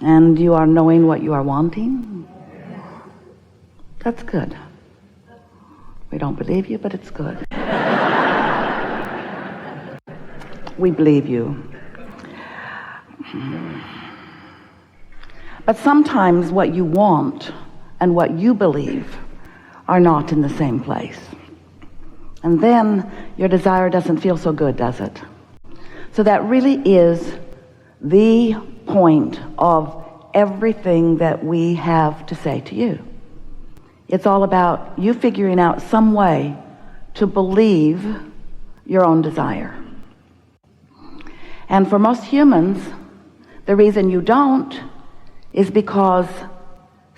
And you are knowing what you are wanting? That's good. We don't believe you, but it's good. We believe you. But sometimes what you want and what you believe are not in the same place. And then your desire doesn't feel so good, does it? So that really is the point of everything that we have to say to you. It's all about you figuring out some way to believe your own desire. And for most humans, the reason you don't is because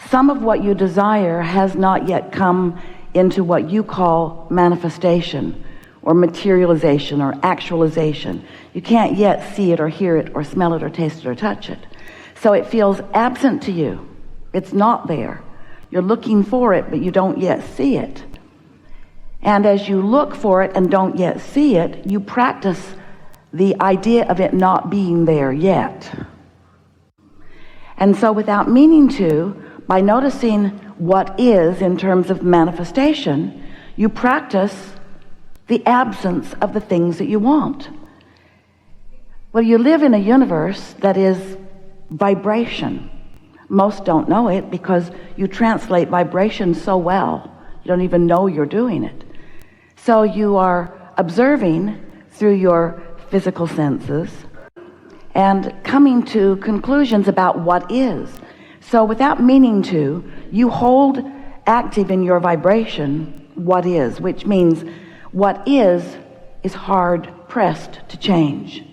some of what you desire has not yet come into what you call manifestation or materialization or actualization. You can't yet see it or hear it or smell it or taste it or touch it. So it feels absent to you. It's not there. You're looking for it, but you don't yet see it. And as you look for it and don't yet see it, you practice the idea of it not being there yet. And so without meaning to, by noticing what is in terms of manifestation, you practice the absence of the things that you want. Well, you live in a universe that is vibration. Most don't know it because you translate vibration so well, you don't even know you're doing it. So you are observing through your physical senses and coming to conclusions about what is. So without meaning to, you hold active in your vibration what is, which means what is hard pressed to change.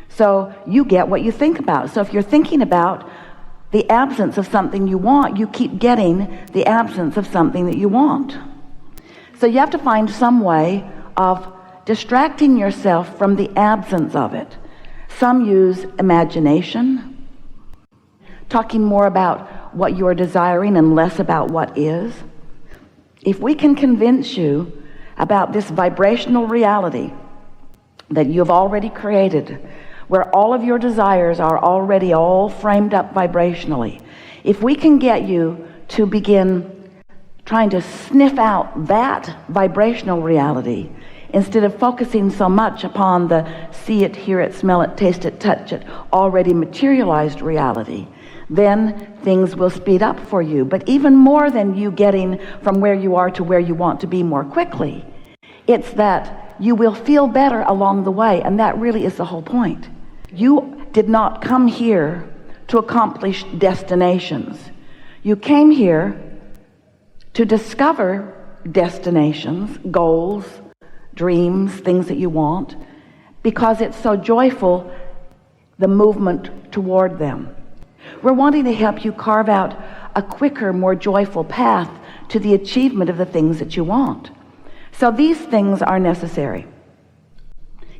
So you get what you think about. So if you're thinking about the absence of something you want, you keep getting the absence of something that you want. So you have to find some way of distracting yourself from the absence of it. Some use imagination, talking more about what you are desiring and less about what is. If we can convince you about this vibrational reality that you've already created, where all of your desires are already all framed up vibrationally, if we can get you to begin trying to sniff out that vibrational reality instead of focusing so much upon the see it, hear it, smell it, taste it, touch it, already materialized reality, then things will speed up for you. But even more than you getting from where you are to where you want to be more quickly, it's that you will feel better along the way, and that really is the whole point. You did not come here to accomplish destinations. You came here to discover destinations, goals, dreams, things that you want, because it's so joyful, the movement toward them. We're wanting to help you carve out a quicker, more joyful path to the achievement of the things that you want. So these things are necessary.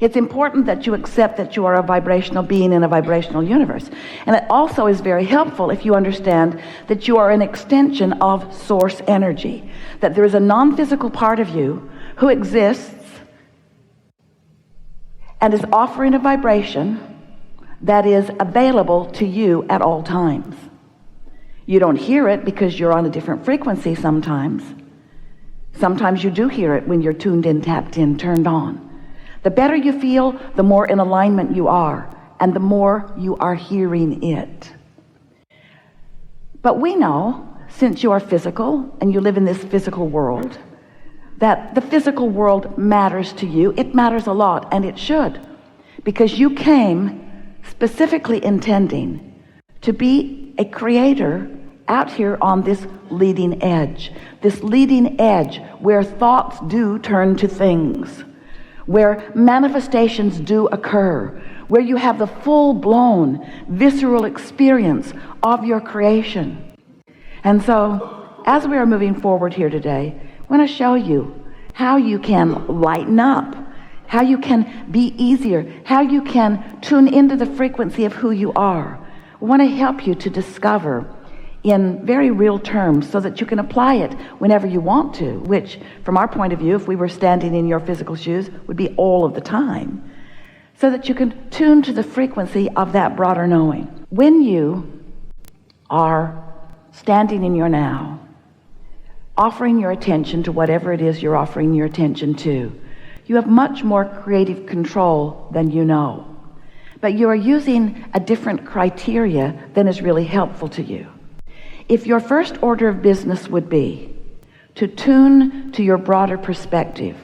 It's important that you accept that you are a vibrational being in a vibrational universe. And it also is very helpful if you understand that you are an extension of source energy, that there is a non-physical part of you who exists and is offering a vibration that is available to you at all times. You don't hear it because you're on a different frequency sometimes. Sometimes you do hear it when you're tuned in, tapped in, turned on. The better you feel, the more in alignment you are, and the more you are hearing it. But we know, since you are physical and you live in this physical world, that the physical world matters to you. It matters a lot, and it should, because you came specifically intending to be a creator out here on this leading edge where thoughts do turn to things, where manifestations do occur, where you have the full-blown visceral experience of your creation. And so as we are moving forward here today, I want to show you how you can lighten up, how you can be easier, how you can tune into the frequency of who you are. I want to help you to discover in very real terms so that you can apply it whenever you want to, which from our point of view, if we were standing in your physical shoes, would be all of the time, so that you can tune to the frequency of that broader knowing. When you are standing in your now, offering your attention to whatever it is you're offering your attention to, you have much more creative control than you know. But you are using a different criteria than is really helpful to you. If your first order of business would be to tune to your broader perspective,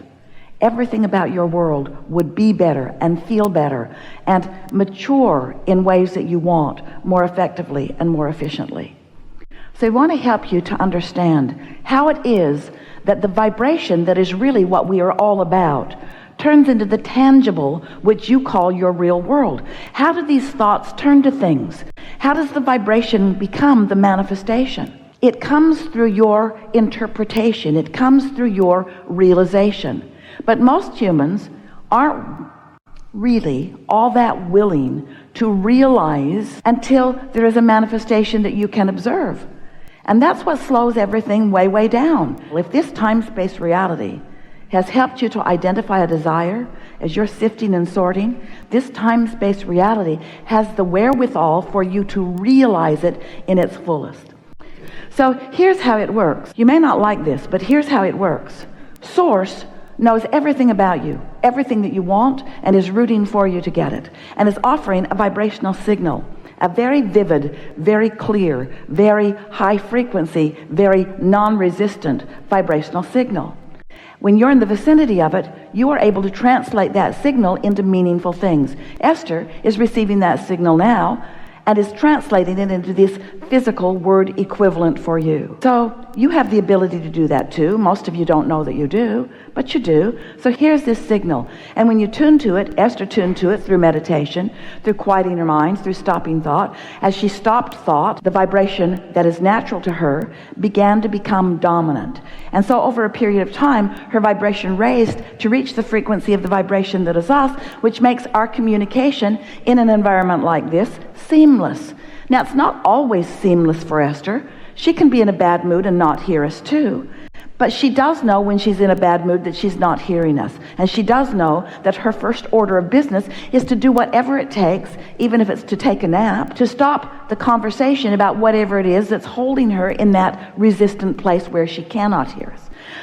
everything about your world would be better and feel better and mature in ways that you want more effectively and more efficiently. So I want to help you to understand how it is that the vibration that is really what we are all about turns into the tangible, which you call your real world. How do these thoughts turn to things? How does the vibration become the manifestation? It comes through your interpretation. It comes through your realization. But most humans aren't really all that willing to realize until there is a manifestation that you can observe. And that's what slows everything way, way down. If this time-space reality has helped you to identify a desire as you're sifting and sorting, this time-space reality has the wherewithal for you to realize it in its fullest. So here's how it works. You may not like this, but here's how it works. Source knows everything about you, everything that you want, and is rooting for you to get it, and is offering a vibrational signal, a very vivid, very clear, very high frequency, very non-resistant vibrational signal. When you're in the vicinity of it, you are able to translate that signal into meaningful things. Esther is receiving that signal now and is translating it into this physical word equivalent for you. So you have the ability to do that too. Most of you don't know that you do, but you do. So here's this signal. And when you tune to it, Esther tuned to it through meditation, through quieting her mind, through stopping thought. As she stopped thought, the vibration that is natural to her began to become dominant. And so over a period of time, her vibration raised to reach the frequency of the vibration that is us, which makes our communication in an environment like this seamless. Now, it's not always seamless for Esther. She can be in a bad mood and not hear us too. But she does know when she's in a bad mood that she's not hearing us. And she does know that her first order of business is to do whatever it takes, even if it's to take a nap, to stop the conversation about whatever it is that's holding her in that resistant place where she cannot hear us.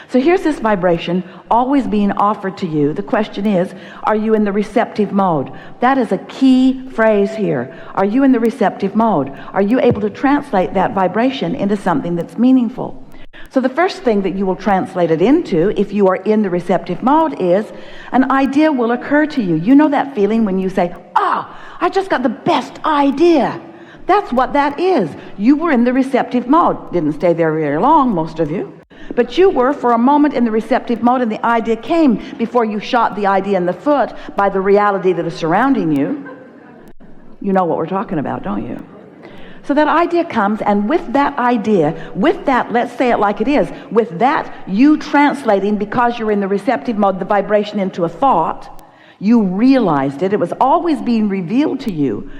So here's this vibration always being offered to you. The question is, are you in the receptive mode? That is a key phrase here. Are you in the receptive mode? Are you able to translate that vibration into something that's meaningful? So the first thing that you will translate it into, if you are in the receptive mode, is an idea will occur to you. You know that feeling when you say, I just got the best idea. That's what that is. You were in the receptive mode. Didn't stay there very long, most of you. But you were for a moment in the receptive mode, and the idea came before you shot the idea in the foot by the reality that is surrounding you. You know what we're talking about, don't you? So that idea comes, and with that idea, with that, let's say it like it is, with that you translating, because you're in the receptive mode, the vibration into a thought, you realized it. It was always being revealed to you.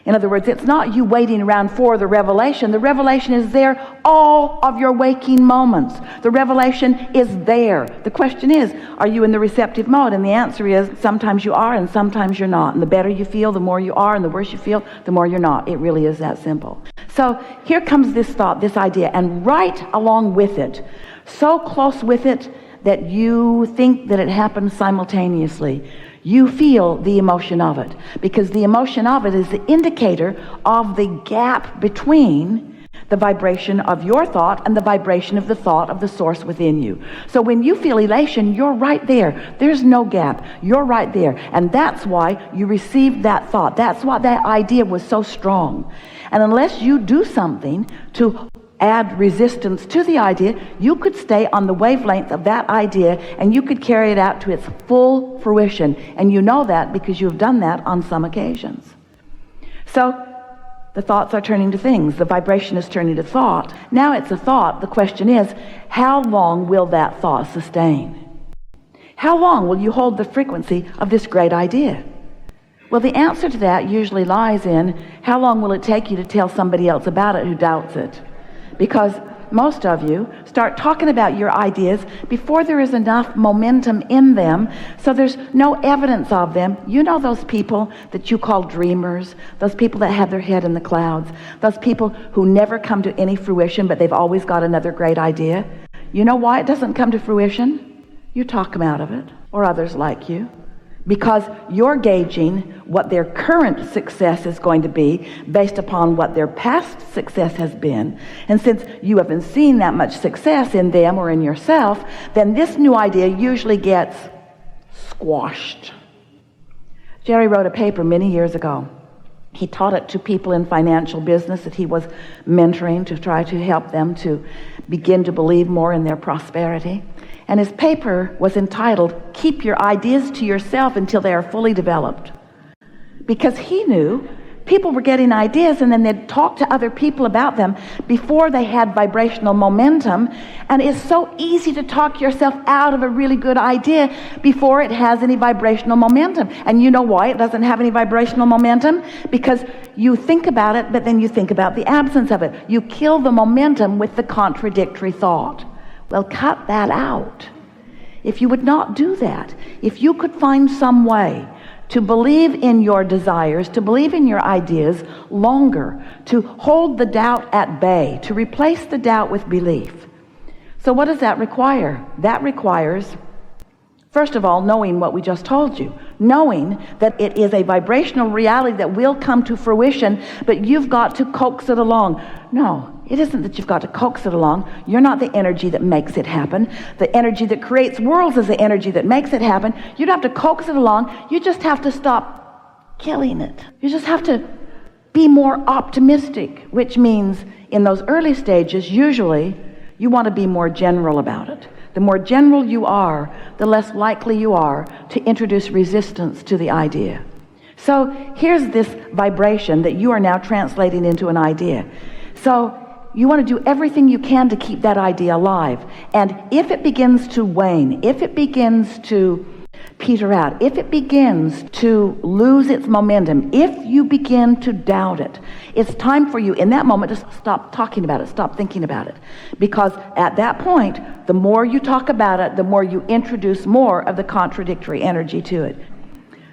In other words, it's not you waiting around for the revelation. The revelation is there all of your waking moments. The revelation is there. The question is, are you in the receptive mode? And the answer is, sometimes you are and sometimes you're not. And the better you feel, the more you are, and the worse you feel, the more you're not. It really is that simple. So here comes this thought, this idea, and right along with it, so close with it that you think that it happens simultaneously. You feel the emotion of it, because the emotion of it is the indicator of the gap between the vibration of your thought and the vibration of the thought of the source within you. So when you feel elation, you're right there. There's no gap. You're right there. And that's why you received that thought. That's why that idea was so strong. And unless you do something to add resistance to the idea, you could stay on the wavelength of that idea and you could carry it out to its full fruition. And you know that because you've done that on some occasions. So the thoughts are turning to things. The vibration is turning to thought. Now it's a thought. The question is, how long will that thought sustain? How long will you hold the frequency of this great idea? Well, the answer to that usually lies in, how long will it take you to tell somebody else about it who doubts it? Because most of you start talking about your ideas before there is enough momentum in them, so there's no evidence of them. You know those people that you call dreamers, those people that have their head in the clouds, those people who never come to any fruition, but they've always got another great idea. You know why it doesn't come to fruition? You talk them out of it, or others like you. Because you're gauging what their current success is going to be based upon what their past success has been. And since you haven't seen that much success in them or in yourself, then this new idea usually gets squashed. Jerry wrote a paper many years ago. He taught it to people in financial business that he was mentoring to try to help them to begin to believe more in their prosperity. And his paper was entitled, "Keep Your Ideas to Yourself Until They Are Fully Developed." Because he knew people were getting ideas and then they'd talk to other people about them before they had vibrational momentum. And it's so easy to talk yourself out of a really good idea before it has any vibrational momentum. And you know why it doesn't have any vibrational momentum? Because you think about it, but then you think about the absence of it. You kill the momentum with the contradictory thought. Well, cut that out. If you would not do that, if you could find some way to believe in your desires, to believe in your ideas longer, to hold the doubt at bay, to replace the doubt with belief. So what does that require? That requires, first of all, knowing what we just told you, knowing that it is a vibrational reality that will come to fruition, but you've got to coax it along. No, it isn't that you've got to coax it along. You're not the energy that makes it happen. The energy that creates worlds is the energy that makes it happen. You don't have to coax it along. You just have to stop killing it. You just have to be more optimistic, which means in those early stages, usually you want to be more general about it. The more general you are, the less likely you are to introduce resistance to the idea. So here's this vibration that you are now translating into an idea. So you want to do everything you can to keep that idea alive. And if it begins to wane, if it begins to peter out, if it begins to lose its momentum, if you begin to doubt it, it's time for you in that moment to stop talking about it, stop thinking about it. Because at that point, the more you talk about it, the more you introduce more of the contradictory energy to it.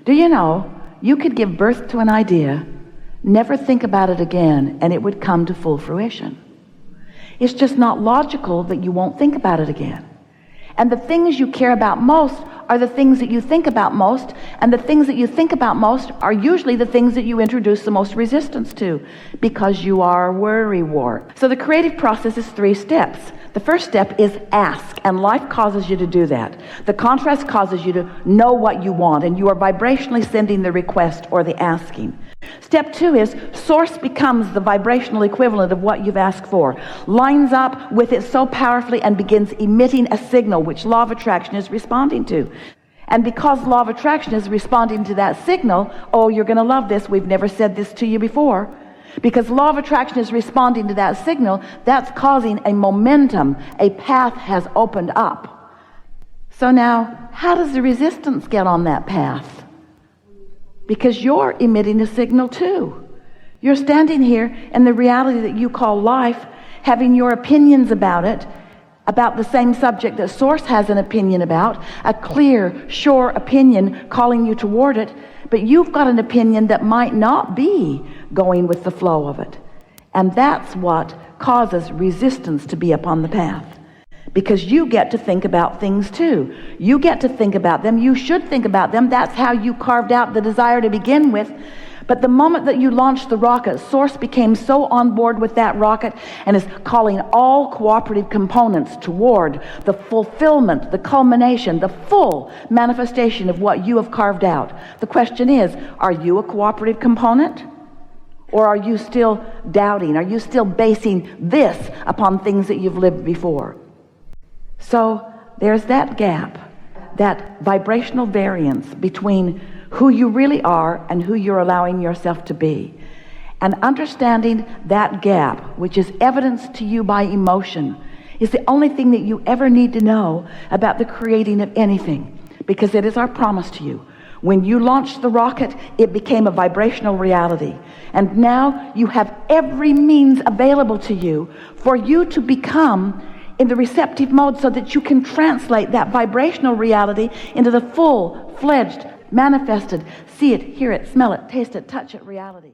Do you know, you could give birth to an idea, never think about it again, and it would come to full fruition. It's just not logical that you won't think about it again. And the things you care about most are the things that you think about most, and the things that you think about most are usually the things that you introduce the most resistance to, because you are worry-wart. So the creative process is 3 steps. The first step is ask, and life causes you to do that. The contrast causes you to know what you want, and you are vibrationally sending the request or the asking. Step 2 is source becomes the vibrational equivalent of what you've asked for, lines up with it so powerfully and begins emitting a signal which law of attraction is responding to. And because law of attraction is responding to that signal, oh, you're going to love this, we've never said this to you before. Because law of attraction is responding to that signal, that's causing a momentum, a path has opened up. So now, how does the resistance get on that path? Because you're emitting a signal too. You're standing here in the reality that you call life, having your opinions about it, about the same subject that Source has an opinion about, a clear, sure opinion calling you toward it, but you've got an opinion that might not be going with the flow of it. And that's what causes resistance to be upon the path. Because you get to think about things too. You get to think about them. You should think about them. That's how you carved out the desire to begin with. But the moment that you launched the rocket, Source became so on board with that rocket and is calling all cooperative components toward the fulfillment, the culmination, the full manifestation of what you have carved out. The question is, are you a cooperative component? Or are you still doubting? Are you still basing this upon things that you've lived before? So there's that gap, that vibrational variance between who you really are and who you're allowing yourself to be. And understanding that gap, which is evidenced to you by emotion, is the only thing that you ever need to know about the creating of anything, because it is our promise to you. When you launched the rocket, it became a vibrational reality. And now you have every means available to you for you to become in the receptive mode so that you can translate that vibrational reality into the full-fledged, manifested, see it, hear it, smell it, taste it, touch it reality.